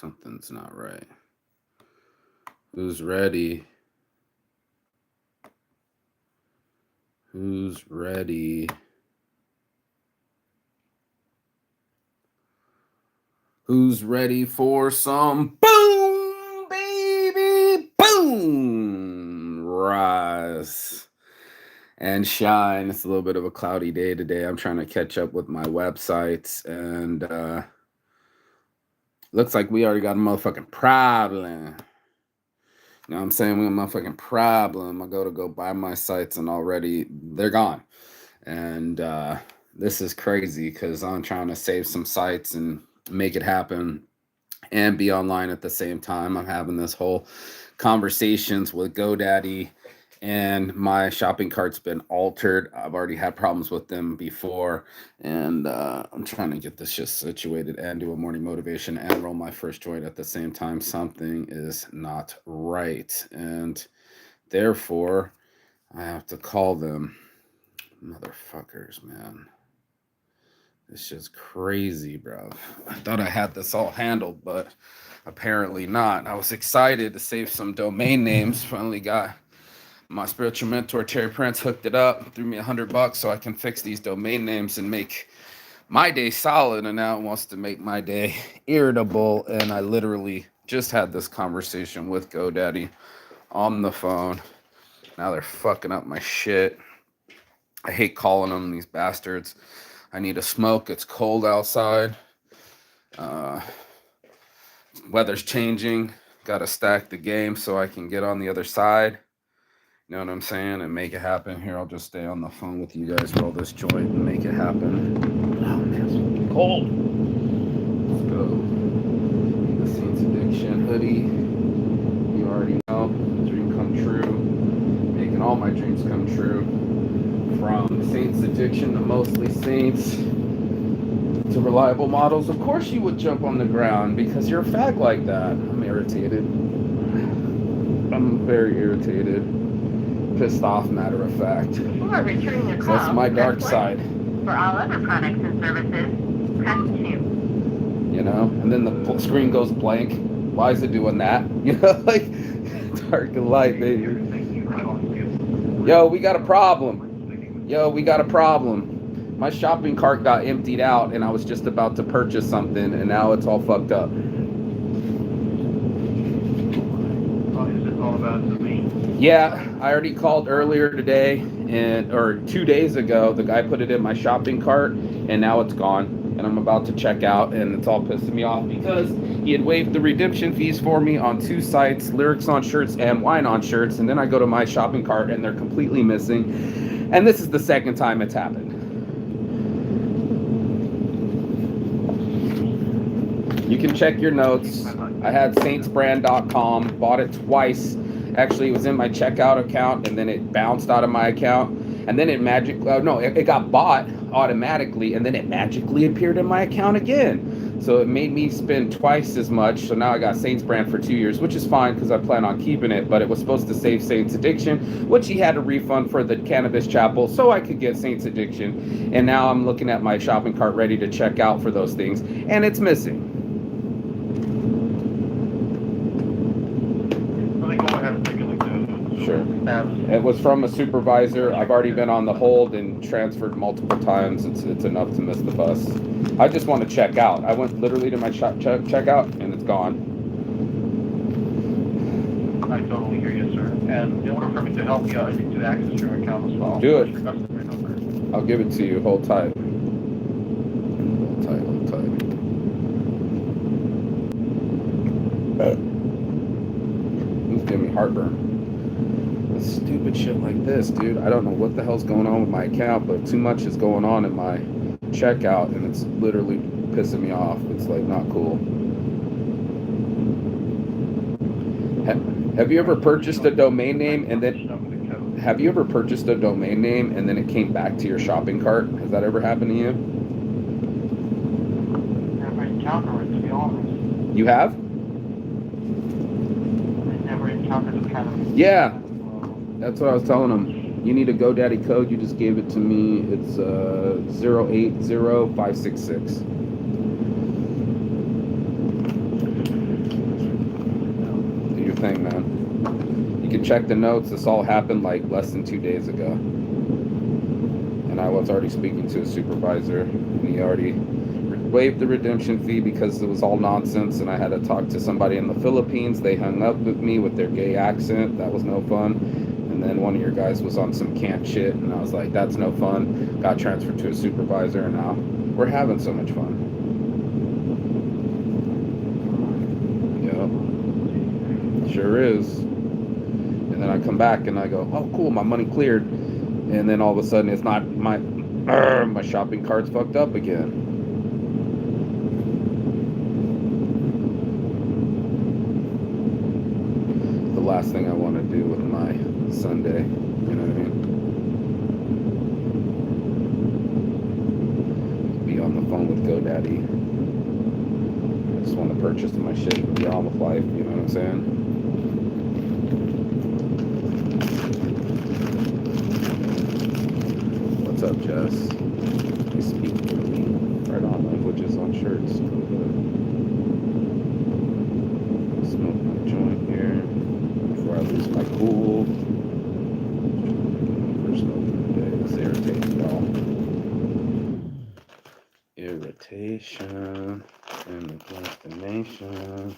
Something's not right. Who's ready? Who's ready? Who's ready for some boom, baby? Boom! Rise and shine. It's a little bit of a cloudy day today. I'm trying to catch up with my websites, and looks like we already got a motherfucking problem. You know what I'm saying? We got a motherfucking problem. I go buy my sites, and already they're gone. And this is crazy because I'm trying to save some sites and make it happen and be online at the same time. I'm having this whole conversations with GoDaddy, and my shopping cart's been altered. I've already had problems with them before, and I'm trying to get this shit situated and do a morning motivation and roll my first joint at the same time. Something is not right, and therefore I have to call them. Motherfuckers, man. This shit's crazy, bro. I thought I had this all handled, but apparently not. I was excited to save some domain names. Finally got my spiritual mentor, Terry Prince, hooked it up, threw me $100 so I can fix these domain names and make my day solid. And now it wants to make my day irritable. And I literally just had this conversation with GoDaddy on the phone. Now they're fucking up my shit. I hate calling them, these bastards. I need a smoke. It's cold outside. Weather's changing. Got to stack the game so I can get on the other side. You know what I'm saying? And make it happen. Here, I'll just stay on the phone with you guys, roll this joint, and make it happen. Oh, man, it's cold. Let's go. The Saints Addiction hoodie. You already know. Dream come true. Making all my dreams come true. From Saints Addiction to Mostly Saints to Reliable Models. Of course you would jump on the ground because you're a fag like that. I'm irritated. I'm very irritated. Pissed off, matter of fact. Before returning your call, that's my dark side. For all other products and services, press 2. You know? And then the screen goes blank. Why is it doing that? You know, like, dark and light, baby. Yo, we got a problem. My shopping cart got emptied out and I was just about to purchase something and now it's all fucked up. Is it all about the meat? Yeah, I already called earlier today or 2 days ago. The guy put it in my shopping cart and now it's gone. And I'm about to check out and it's all pissing me off because he had waived the redemption fees for me on 2 sites, Lyrics on shirts and Wine on shirts. And then I go to my shopping cart and they're completely missing. And this is the second time it's happened. You can check your notes. I had saintsbrand.com, bought it twice. Actually, it was in my checkout account, and then it bounced out of my account. And then it got bought automatically, and then it magically appeared in my account again. So it made me spend twice as much. So now I got Saints Brand for 2 years, which is fine because I plan on keeping it. But it was supposed to save Saints Addiction, which he had a refund for the Cannabis Chapel, so I could get Saints Addiction. And now I'm looking at my shopping cart ready to check out for those things, and it's missing. Sure. It was from a supervisor. I've already been on the hold and transferred multiple times. It's enough to miss the bus. I just want to check out. I went literally to my checkout and it's gone. I totally hear you, sir. And in order for me to help you, I need to access your account as well. Do it. I'll give it to you. Hold tight. Hold tight. It's giving me heartburn. Stupid shit like this, dude. I don't know what the hell's going on with my account, but too much is going on in my checkout and it's literally pissing me off. It's like not cool. Have you ever purchased a domain name and then it came back to your shopping cart? Has that ever happened to you? Never encountered it, to be honest. You have? I never encountered it kind of. Yeah. That's what I was telling him. You need a GoDaddy code. You just gave it to me. It's 080566. you check the notes, this all happened like less than 2 days ago. And I was already speaking to a supervisor, and he already waived the redemption fee because it was all nonsense, and I had to talk to somebody in the Philippines. They hung up with me with their gay accent. That was no fun. And then one of your guys was on some camp shit, and I was like, that's no fun. Got transferred to a supervisor, and now we're having so much fun. Yep. Sure is. And then I come back and I go, oh, cool, my money cleared. And then all of a sudden, it's not my shopping cart's fucked up again. The last thing I want to do with my Sunday, you know what I mean? Be on the phone with GoDaddy. I just want to purchase my shit and be on with life, you know what I'm saying? What's up, Jess? You speak to me. Right on, languages on shirts. Smoke my joint here before I lose my cool. First open today. It's irritating, y'all. Irritation and procrastination.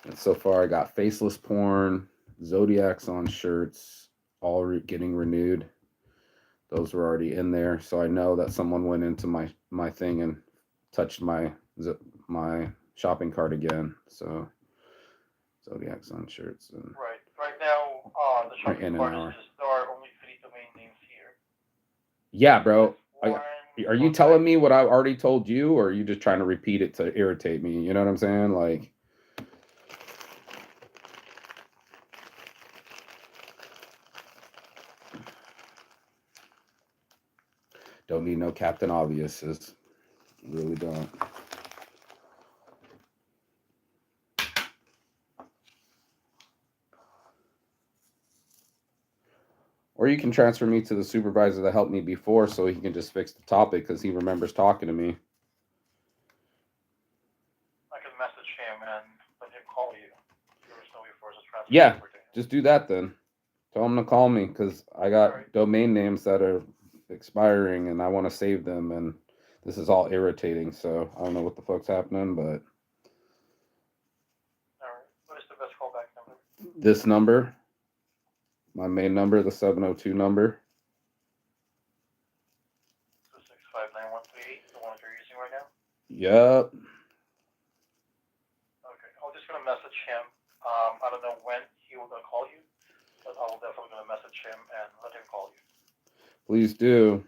And so far, I got faceless porn, Zodiacs on shirts, all getting renewed. Those were already in there, so I know that someone went into my thing and touched my shopping cart again. So Zodiacs on shirts and right now the shopping cart is just, there are only 3 domain names here. Yeah, bro. Are you telling me what I already told you, or are you just trying to repeat it to irritate me? You know what I'm saying? Like, don't need no Captain Obviouses. Really don't. Or you can transfer me to the supervisor that helped me before so he can just fix the topic because he remembers talking to me. I can message him and let him call you. There is no way for us to transfer. Yeah, just do that then. Tell him to call me because I got domain names that are expiring and I want to save them, and this is all irritating. So I don't know what the fuck's happening, but. All right. What is the best callback number? This number. My main number, the 702 number. 2659138, the one that you're using right now? Yep. Okay, I'm just going to message him. I don't know when he will call you, but I will definitely going to message him and let him call you. Please do.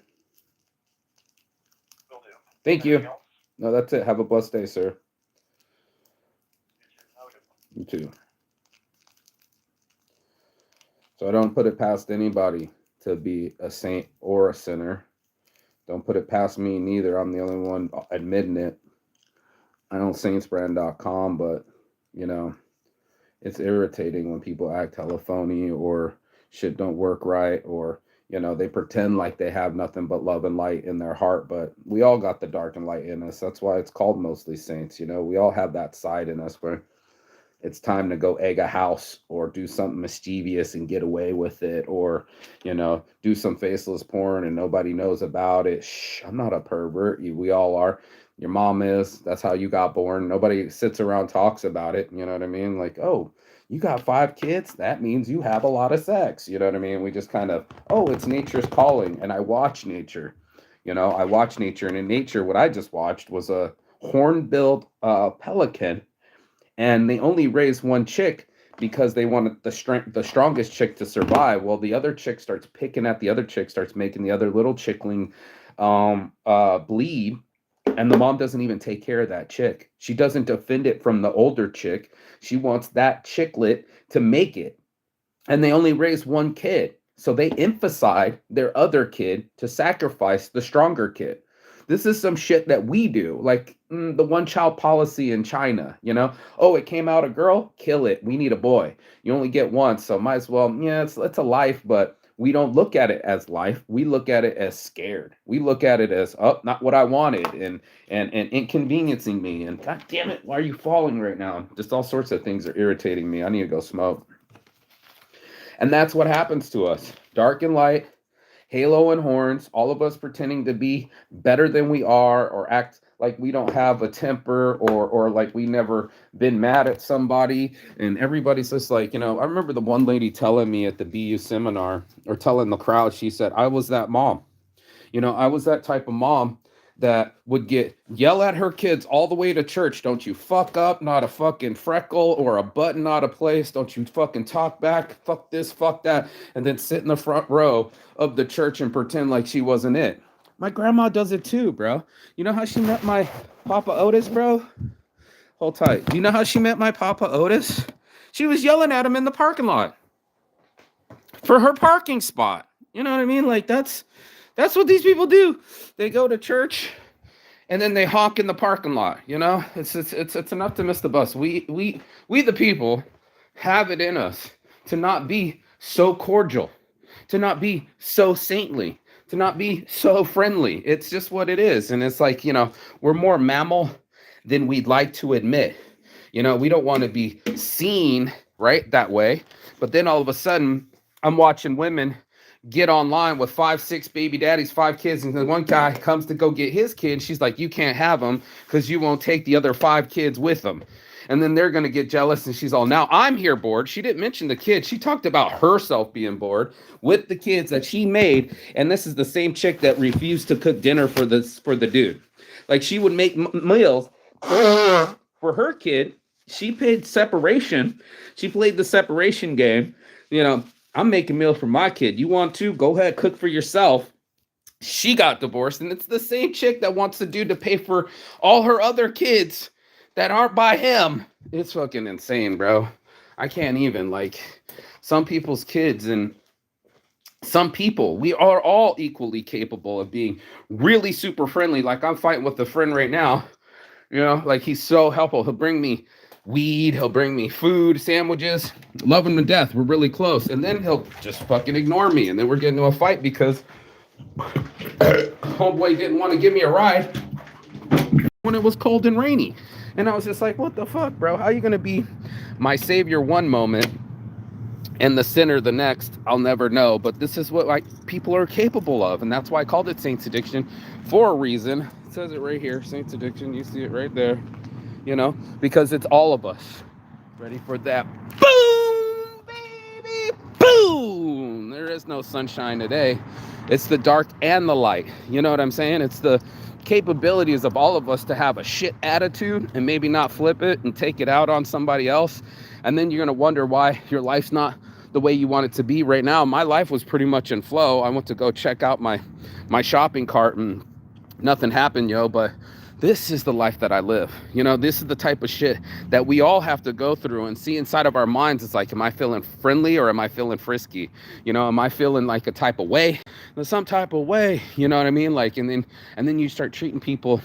Will do. Thank you. Else? No, that's it. Have a blessed day, sir. You too. So I don't put it past anybody to be a saint or a sinner. Don't put it past me neither. I'm the only one admitting it. I know saintsbrand.com, but, you know, it's irritating when people act hella phony or shit don't work right, or, you know, they pretend like they have nothing but love and light in their heart, but we all got the dark and light in us. That's why it's called Mostly Saints. You know, we all have that side in us where it's time to go egg a house or do something mischievous and get away with it, or, you know, do some faceless porn and nobody knows about it. Shh, I'm not a pervert. We all are. Your mom is. That's how you got born. Nobody sits around talks about it. You know what I mean? Like, oh, you got 5 kids? That means you have a lot of sex. You know what I mean? We just kind of, oh, it's nature's calling. And I watch nature. You know, I watch nature. And in nature, what I just watched was a horn-billed pelican. And they only raised one chick because they wanted the strongest chick to survive. Well, the other chick starts picking at the other chick, starts making the other little chickling bleed. And the mom doesn't even take care of that chick. She doesn't defend it from the older chick. She wants that chicklet to make it. And they only raised one kid. So they emphasize their other kid to sacrifice the stronger kid. This is some shit that we do, like the one-child policy in China, you know? Oh, it came out a girl? Kill it. We need a boy. You only get one, so might as well, yeah, it's a life, but we don't look at it as life. We look at it as scared. We look at it as, oh, not what I wanted, and inconveniencing me, and god damn it, why are you falling right now? Just all sorts of things are irritating me. I need to go smoke. And that's what happens to us. Dark and light, halo and horns, all of us pretending to be better than we are, or act like we don't have a temper, or like we never been mad at somebody. And everybody's just like, I remember the one lady telling me at the BU seminar, or telling the crowd, she said, I was that mom. I was that type of mom that would yell at her kids all the way to church. Don't you fuck up, not a fucking freckle or a button out of place. Don't you fucking talk back. Fuck this, fuck that. And then sit in the front row of the church and pretend like she wasn't it. My grandma does it too, bro. You know how she met my Papa Otis, bro? Hold tight. You know how she met my Papa Otis? She was yelling at him in the parking lot for her parking spot. You know what I mean? Like, that's what these people do. They go to church and then they honk in the parking lot. It's enough to miss the bus. We the people have it in us to not be so cordial, to not be so saintly, to not be so friendly. It's just what it is. And it's like, we're more mammal than we'd like to admit. We don't want to be seen right that way. But then all of a sudden, I'm watching women get online with 5, 6 baby daddies, 5 kids, and then one guy comes to go get his kid. She's like, you can't have them because you won't take the other 5 kids with them. And then they're going to get jealous, and she's all, now I'm here bored. She didn't mention the kids. She talked about herself being bored with the kids that she made. And this is the same chick that refused to cook dinner for the dude. Like, she would make meals for her kid. She paid separation. She played the separation game. I'm making meals for my kid. You want to? Go ahead, cook for yourself. She got divorced, and it's the same chick that wants the dude to pay for all her other kids that aren't by him. It's fucking insane, bro. I can't even, some people's kids, and some people, we are all equally capable of being really super friendly. Like, I'm fighting with a friend right now, he's so helpful. He'll bring me weed, he'll bring me food, sandwiches, love him to death, we're really close, and then he'll just fucking ignore me, and then we're getting into a fight because homeboy didn't want to give me a ride when it was cold and rainy. And I was just like, what the fuck, bro? How are you gonna be my savior one moment and the sinner the next? I'll never know. But this is what people are capable of, and that's why I called it Saints Addiction for a reason. It says it right here, Saints Addiction. You see it right there. Because it's all of us. Ready for that? Boom, baby, boom. There is no sunshine today. It's the dark and the light. You know what I'm saying? It's the capabilities of all of us to have a shit attitude and maybe not flip it and take it out on somebody else. And then you're going to wonder why your life's not the way you want it to be right now. My life was pretty much in flow. I went to go check out my shopping cart and nothing happened, but this is the life that I live. This is the type of shit that we all have to go through and see inside of our minds. It's like, am I feeling friendly or am I feeling frisky? Am I feeling like a type of way? Some type of way, you know what I mean? And then you start treating people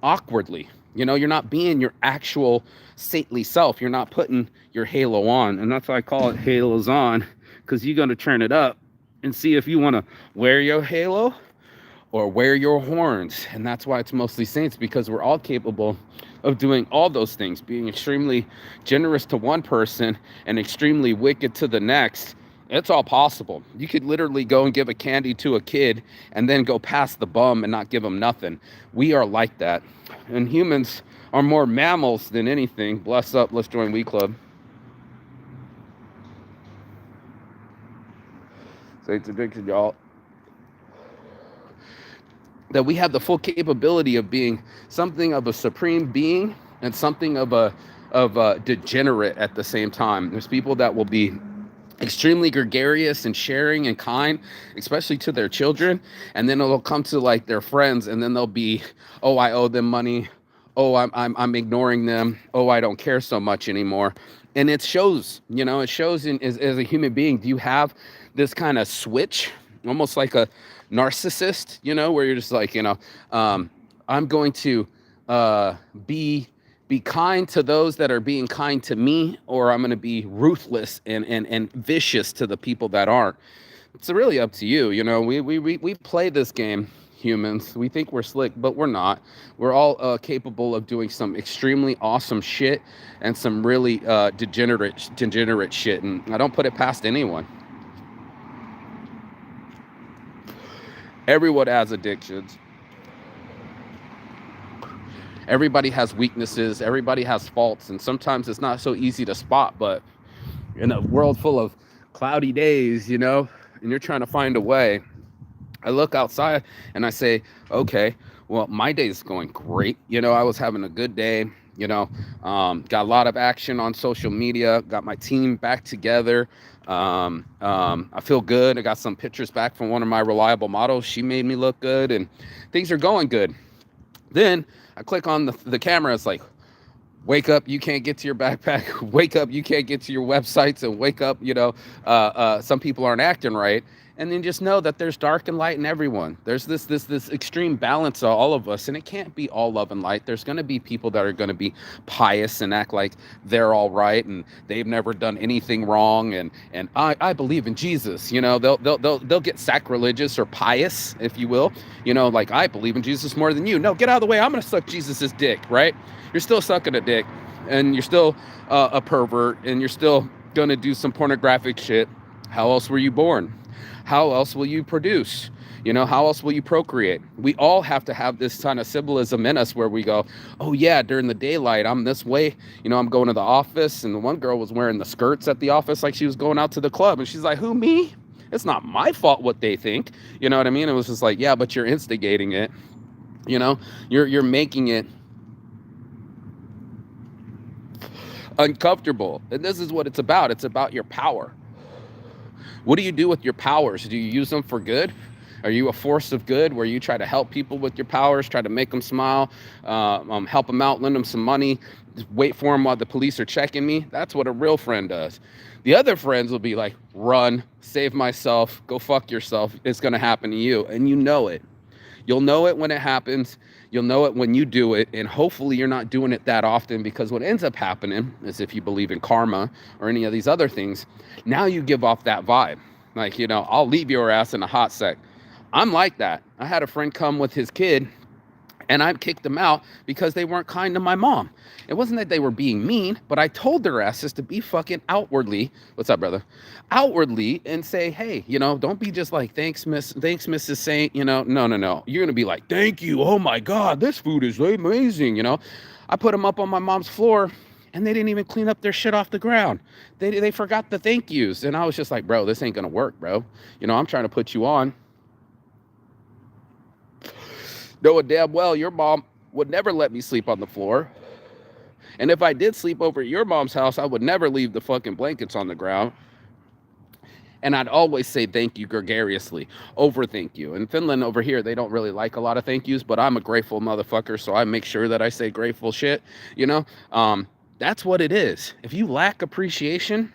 awkwardly. You're not being your actual saintly self. You're not putting your halo on. And that's why I call it halos on, because you're going to turn it up and see if you want to wear your halo or wear your horns. And that's why it's mostly saints, because we're all capable of doing all those things, being extremely generous to one person and extremely wicked to the next. It's all possible. You could literally go and give a candy to a kid and then go past the bum and not give them nothing. We are like that. And humans are more mammals than anything. Bless up. Let's join We Club. Saints Addiction, y'all. That we have the full capability of being something of a supreme being and something of a degenerate at the same time. There's people that will be extremely gregarious and sharing and kind, especially to their children, and then it'll come to their friends, and then they'll be, oh, I owe them money, oh, I'm ignoring them, oh, I don't care so much anymore. And it shows, it shows as a human being. Do you have this kind of switch, almost like a narcissist, where you're just like, I'm going to be kind to those that are being kind to me, or I'm going to be ruthless and vicious to the people that aren't. It's really up to you. You know, we play this game, humans. We think we're slick, but we're not. We're all capable of doing some extremely awesome shit and some really degenerate shit. And I don't put it past anyone. Everyone has addictions. Everybody has weaknesses. Everybody has faults. And sometimes it's not so easy to spot. But in a world full of cloudy days, you know, and you're trying to find a way, I look outside and I say, okay, well, my day is going great. You know, I was having a good day. You know, got a lot of action on social media, got my team back together. I feel good. I got some pictures back from one of my reliable models. She made me look good and things are going good. Then I click on the camera. It's like, wake up, you can't get to your backpack. Wake up, you can't get to your websites. And wake up, you know, some people aren't acting right. And then just know that there's dark and light in everyone. There's this extreme balance of all of us, and it can't be all love and light. There's going to be people that are going to be pious and act like they're all right and they've never done anything wrong. And I believe in Jesus. You know, they'll get sacrilegious or pious, if you will. You know, like, I believe in Jesus more than you. No, get out of the way. I'm going to suck Jesus's dick, right? You're still sucking a dick, and you're still a pervert, and you're still going to do some pornographic shit. How else were you born? How else will you produce? You know, how else will you procreate? We all have to have this kind of symbolism in us where we go, oh yeah, during the daylight, I'm this way. You know, I'm going to the office, and the one girl was wearing the skirts at the office like she was going out to the club. And she's like, who, me? It's not my fault what they think. You know what I mean? It was just like, yeah, but you're instigating it. You know, you're making it uncomfortable. And this is what it's about. It's about your power. What do you do with your powers? Do you use them for good? Are you a force of good where you try to help people with your powers, try to make them smile, help them out, lend them some money, just wait for them while the police are checking me? That's what a real friend does. The other friends will be like, run, save myself, go fuck yourself. It's going to happen to you. And you know it. You'll know it when it happens. You'll know it when you do it. And hopefully you're not doing it that often, because what ends up happening is, if you believe in karma or any of these other things, now you give off that vibe. Like, you know, I'll leave your ass in a hot sec. I'm like that. I had a friend come with his kid, and I kicked them out because they weren't kind to my mom. It wasn't that they were being mean, but I told their asses to be fucking outwardly, what's up, brother? Outwardly, and say, hey, you know, don't be just like, thanks, Mrs. Saint, you know, no. You're going to be like, thank you. Oh my God, this food is amazing. You know, I put them up on my mom's floor, and they didn't even clean up their shit off the ground. They forgot the thank yous. And I was just like, bro, this ain't going to work, bro. You know, I'm trying to put you on. Knowing damn well your mom would never let me sleep on the floor. And if I did sleep over at your mom's house, I would never leave the fucking blankets on the ground. And I'd always say thank you gregariously over thank you. In Finland over here, they don't really like a lot of thank yous, but I'm a grateful motherfucker, so I make sure that I say grateful shit, you know? That's what it is. If you lack appreciation,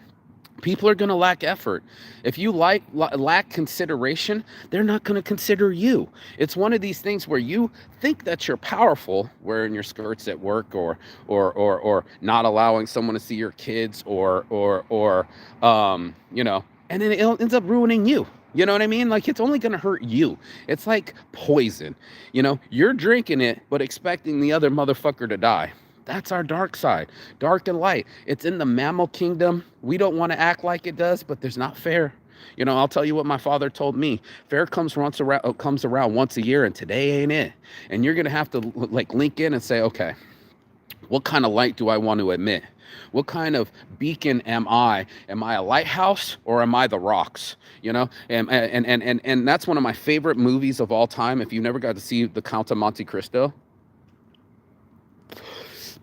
people are going to lack effort. If you lack consideration, they're not going to consider you. It's one of these things where you think that you're powerful, wearing your skirts at work, or not allowing someone to see your kids, or you know, and then it ends up ruining you. You know what I mean? Like, it's only going to hurt you. It's like poison. You know, you're drinking it, but expecting the other motherfucker to die. That's our dark side, dark and light. It's in the mammal kingdom. We don't want to act like it does, but there's not fair. You know, I'll tell you what my father told me. Fair comes around once a year, and today ain't it. And you're going to have to like link in and say, okay, what kind of light do I want to emit? What kind of beacon am I? Am I a lighthouse, or am I the rocks? You know, and that's one of my favorite movies of all time. If you never got to see The Count of Monte Cristo,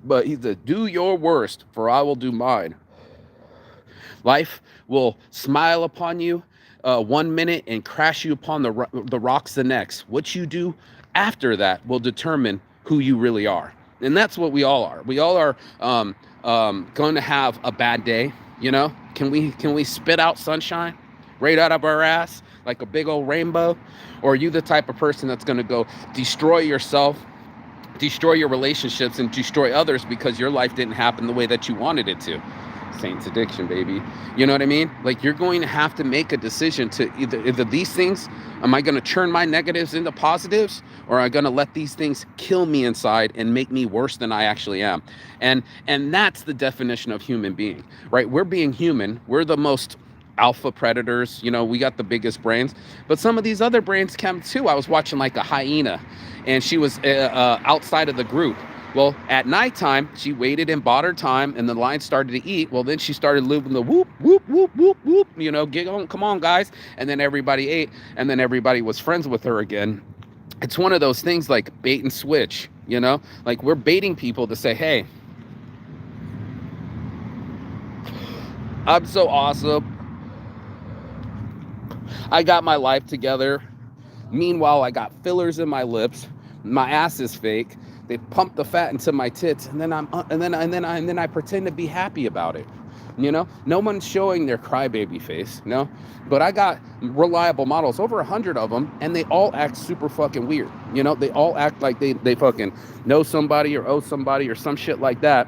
but he said, do your worst, for I will do mine. Life will smile upon you 1 minute and crash you upon the rocks the next. What you do after that will determine who you really are. And that's what we all are. We all are going to have a bad day. You know, can we spit out sunshine right out of our ass like a big old rainbow? Or are you the type of person that's going to go destroy yourself, destroy your relationships, and destroy others because your life didn't happen the way that you wanted it to? Saints addiction, baby. You know what I mean? Like, you're going to have to make a decision to either these things, am I going to turn my negatives into positives, or am I going to let these things kill me inside and make me worse than I actually am? And that's the definition of human being, right? We're being human. We're the most alpha predators. You know, we got the biggest brains, but some of these other brains come too. I was watching like a hyena, and she was outside of the group. Well, at nighttime, she waited and bought her time, and the lion started to eat. Well, then she started looping the whoop, whoop, whoop, whoop, whoop, you know, get on, come on, guys. And then everybody ate, and then everybody was friends with her again. It's one of those things like bait and switch, you know? Like, we're baiting people to say, hey, I'm so awesome. I got my life together. Meanwhile, I got fillers in my lips. My ass is fake. They pump the fat into my tits, and then I pretend to be happy about it. You know, no one's showing their crybaby face, no. But I got reliable models, over 100 of them, and they all act super fucking weird. You know, they all act like they fucking know somebody or owe somebody or some shit like that.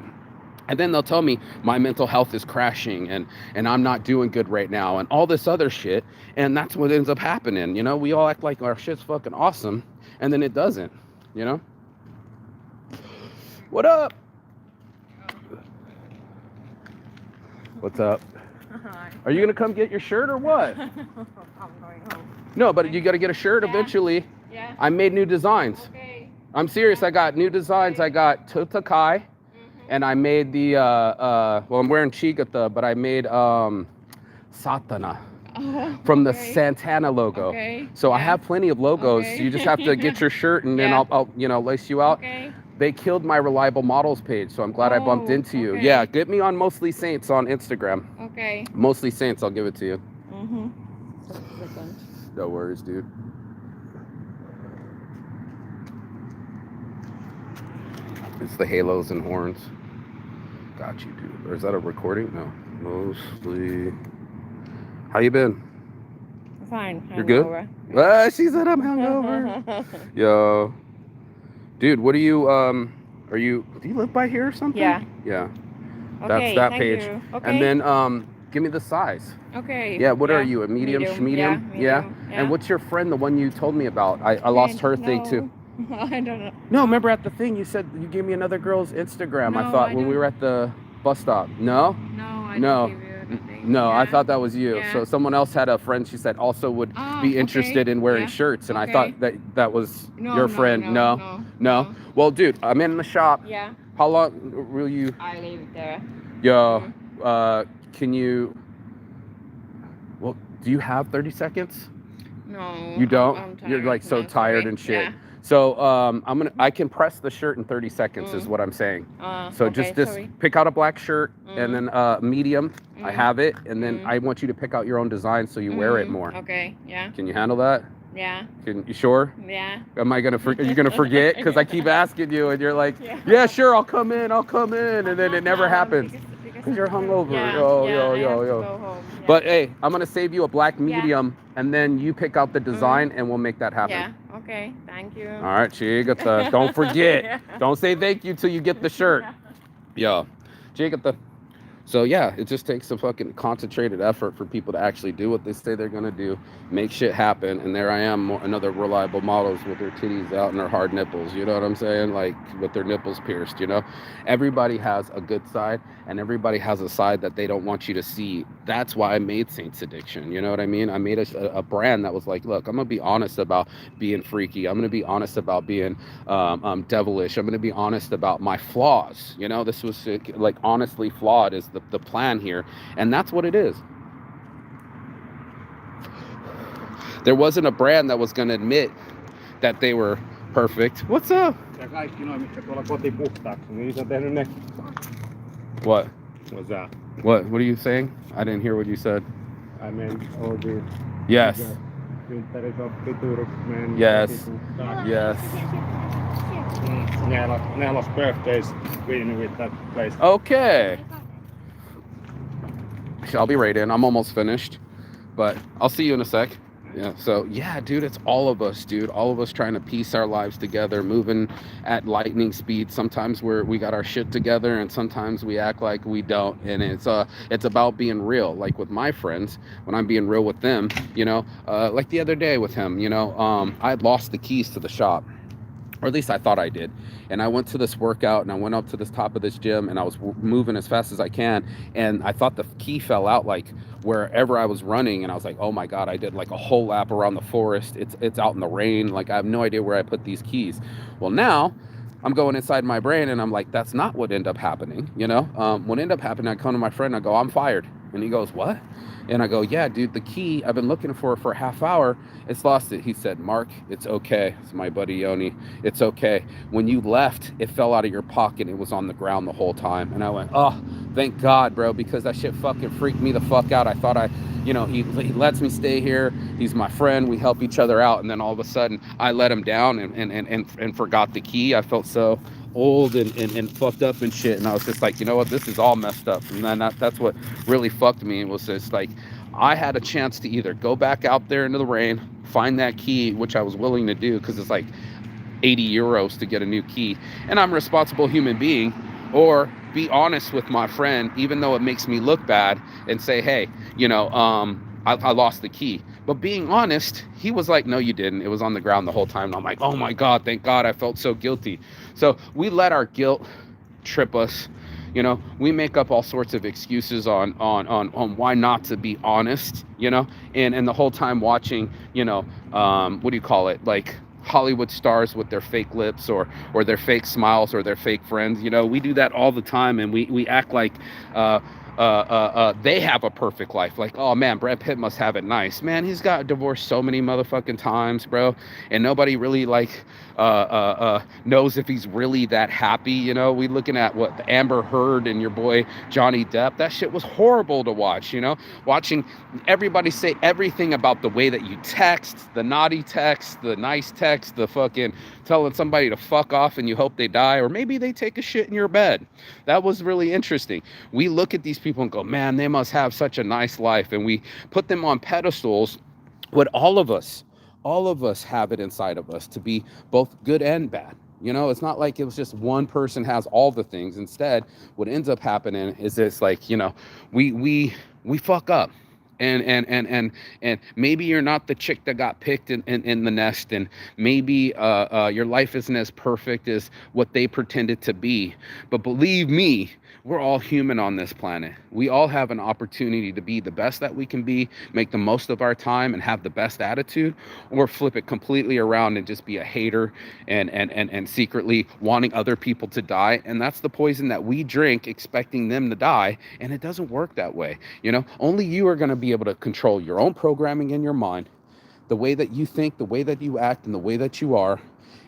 And then they'll tell me my mental health is crashing and I'm not doing good right now and all this other shit. And that's what ends up happening. You know, we all act like our shit's fucking awesome, and then it doesn't, you know? What up? What's up? Hi. Are you gonna come get your shirt or what? I'm going home. No, but you gotta get a shirt Yeah. eventually. Yeah. I made new designs. Okay. I'm serious. I got new designs. I got Totakai, and I made the well, I'm wearing Chigata, but I made Satana from the Santana logo. Okay. So I have plenty of logos. Okay. You just have to get your shirt, and then Yeah. I'll you know, lace you out. Okay. They killed my reliable models page, so I'm glad I bumped Oh, into you. okay. Yeah, get me on Mostly Saints on Instagram. Okay. Mostly Saints, I'll give it to you. Mm-hmm. No worries, dude. It's the halos and horns. Got you, dude. Or is that a recording? No. Mostly. How you been? Fine. You're good? Ah, she said I'm hungover. Yo. Dude, what are you, do you live by here or something? Yeah. Yeah. Okay, That's that thank page. you. Okay. And then, give me the size. Okay. Yeah, what are you, a medium? Yeah, Medium? medium. And what's your friend, the one you told me about? I lost her thing too. I don't know. No, remember at the thing you said you gave me another girl's Instagram. I No, thought I when we don't. were at the bus stop. No? No, I No. didn't give you anything. No, I Yeah. thought that was you. Yeah. So someone else had a friend she said also would Oh, be interested okay. in wearing Yeah. shirts, and I Okay. thought that was your friend. No. No? Well, dude, I'm in the shop. Yeah, How long will you? I live there. Yo, can you? Well, do you have 30 seconds? No. You don't? I'm You're tired. like so No, tired sorry. and shit. Yeah. So I can press the shirt in 30 seconds is what I'm saying. So okay, just sorry. pick out a black shirt and then medium. I have it, and then Mm. I want you to pick out your own design so you wear it more. Okay, yeah, Can you handle that? yeah, You sure? yeah. Am I gonna? Are you gonna forget? Because I keep asking you, and you're like, Yeah. yeah, sure, I'll come in, and then it never happens. Because you're hungover. Yeah, Yo, yeah, yo, I yo, have to yo. go home. Yeah. But hey, I'm gonna save you a black medium, and then you pick out the design, and we'll make that happen. Yeah. Okay. Thank you. All right, Chigata. Don't forget. Yeah. Don't say thank you till you get the shirt. Yo, Chigata. So yeah, it just takes some fucking concentrated effort for people to actually do what they say they're gonna do, make shit happen, and there I am, another reliable models with their titties out and their hard nipples. You know what I'm saying? Like with their nipples pierced. You know, everybody has a good side, and everybody has a side that they don't want you to see. That's why I made Saints Addiction. You know what I mean? I made a brand that was like, look, I'm gonna be honest about being freaky. I'm gonna be honest about being devilish. I'm gonna be honest about my flaws. You know, this was like honestly flawed is the plan here, and that's what it is. There wasn't a brand that was going to admit that they were perfect. What's up? Ja kaikki noin, mitkä tuolla kotipuhtaaksi, niin se on tehnyt ne. What? What's that? What are you saying? I didn't hear what you said. I mean, all the Yes. synttärisoppi, Turkmen, Yes. kotipuhtaaksi. Yes. Nelos birthdays been with that place. Okay. I'll be right in. I'm almost finished, but I'll see you in a sec. Yeah. So yeah, dude, it's all of us, dude. All of us trying to piece our lives together, moving at lightning speed. Sometimes we got our shit together, and sometimes we act like we don't. And it's about being real. Like with my friends, when I'm being real with them, like the other day with him, I had lost the keys to the shop, or at least I thought I did. And I went to this workout and I went up to this top of this gym and I was moving as fast as I can. And I thought the key fell out like wherever I was running. And I was like, oh my God, I did like a whole lap around the forest. It's out in the rain. Like I have no idea where I put these keys. Well, now I'm going inside my brain and I'm like, that's not what ended up happening. What ended up happening, I come to my friend and I go, I'm fired. And he goes, what? And I go, yeah, dude, the key I've been looking for a half hour. It's lost it. He said, Mark, it's okay. It's my buddy Yoni. It's okay. When you left, it fell out of your pocket. It was on the ground the whole time. And I went, oh, thank God, bro, because that shit fucking freaked me the fuck out. I thought he lets me stay here. He's my friend. We help each other out. And then all of a sudden I let him down and forgot the key. I felt so old and fucked up and shit. And I was just like, you know what? This is all messed up. And then that's what really fucked me. It was just like, I had a chance to either go back out there into the rain, find that key, which I was willing to do because it's like 80 euros to get a new key, and I'm a responsible human being, or be honest with my friend, even though it makes me look bad, and say, hey, I lost the key. But being honest, he was like, no, you didn't. It was on the ground the whole time. And I'm like, oh my God, thank God. I felt so guilty. So we let our guilt trip us. We make up all sorts of excuses on why not to be honest, and the whole time watching, what do you call it? Like Hollywood stars with their fake lips or their fake smiles or their fake friends. We do that all the time, and we act like they have a perfect life. Like, oh man, Brad Pitt must have it nice. Man, he's got divorced so many motherfucking times, bro, and nobody really knows if he's really that happy. We looking at what the Amber Heard and your boy Johnny Depp. That shit was horrible to watch. Watching everybody say everything about the way that you text, the naughty text, the nice text, the fucking telling somebody to fuck off and you hope they die, or maybe they take a shit in your bed. That was really interesting. We look at these people and go, man, they must have such a nice life, and we put them on pedestals. What all of us have it inside of us to be both good and bad. It's not like it was just one person has all the things. Instead, what ends up happening is it's like, we fuck up. And maybe you're not the chick that got picked in the nest, and maybe your life isn't as perfect as what they pretended to be. But believe me, we're all human on this planet. We all have an opportunity to be the best that we can be, make the most of our time, and have the best attitude, or flip it completely around and just be a hater and secretly wanting other people to die. And that's the poison that we drink, expecting them to die. And it doesn't work that way. Only you are going to be able to control your own programming in your mind, the way that you think, the way that you act, and the way that you are.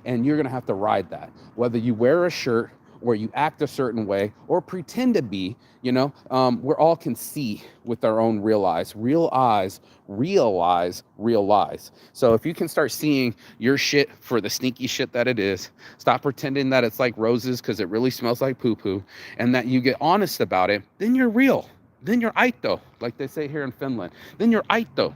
And you're going to have to ride that, whether you wear a shirt or you act a certain way or pretend to be. We're all can see with our own real eyes realize real lies. So if you can start seeing your shit for the sneaky shit that it is, stop pretending that it's like roses because it really smells like poo-poo, and that you get honest about it, then you're real. Then you're aito, like they say here in Finland. Then you're aito,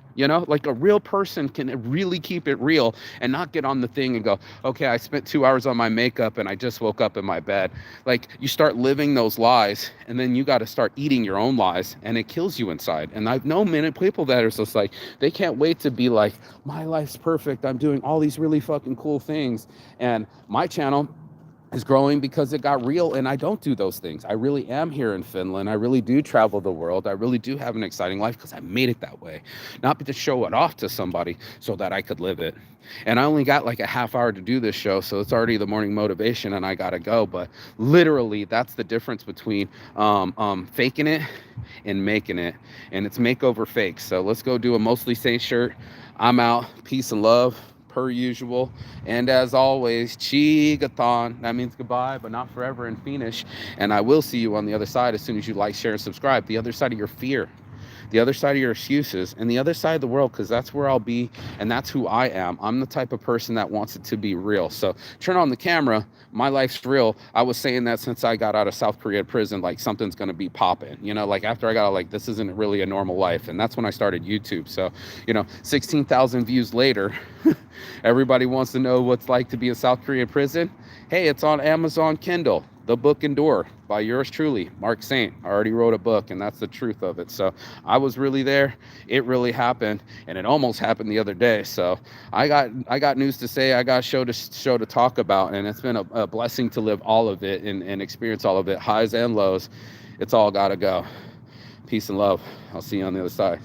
like a real person can really keep it real and not get on the thing and go, okay, I spent 2 hours on my makeup and I just woke up in my bed. Like, you start living those lies, and then you got to start eating your own lies, and it kills you inside. And I've known many people that are just like, they can't wait to be like, my life's perfect. I'm doing all these really fucking cool things. And my channel is growing because it got real, and I don't do those things. I really am here in Finland. I really do travel the world. I really do have an exciting life because I made it that way, not to show it off to somebody so that I could live it. And I only got like a half hour to do this show, so it's already the morning motivation and I gotta go. But literally, that's the difference between faking it and making it, and it's make over fake. So let's go do a Mostly Saint shirt. I'm out. Peace and love, per usual. And as always, Chigathon. That means goodbye, but not forever in Finnish. And I will see you on the other side as soon as you like, share, and subscribe. The other side of your fear. the other side of your excuses, and the other side of the world, because that's where I'll be, and that's who I am. I'm the type of person that wants it to be real. So turn on the camera. My life's real. I was saying that since I got out of South Korea prison, like something's going to be popping, you know, like after I got out, like this isn't really a normal life. And that's when I started YouTube. So, you know, 16,000 views later, everybody wants to know what's like to be in South Korean prison. Hey, it's on Amazon Kindle. The Book Endure by yours truly, Mark Saint. I already wrote a book, and that's the truth of it. So I was really there. It really happened, and it almost happened the other day. So I got news to say. I got a show to talk about, and it's been a blessing to live all of it and experience all of it, highs and lows. It's all got to go. Peace and love. I'll see you on the other side.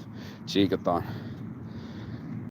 Chigathon.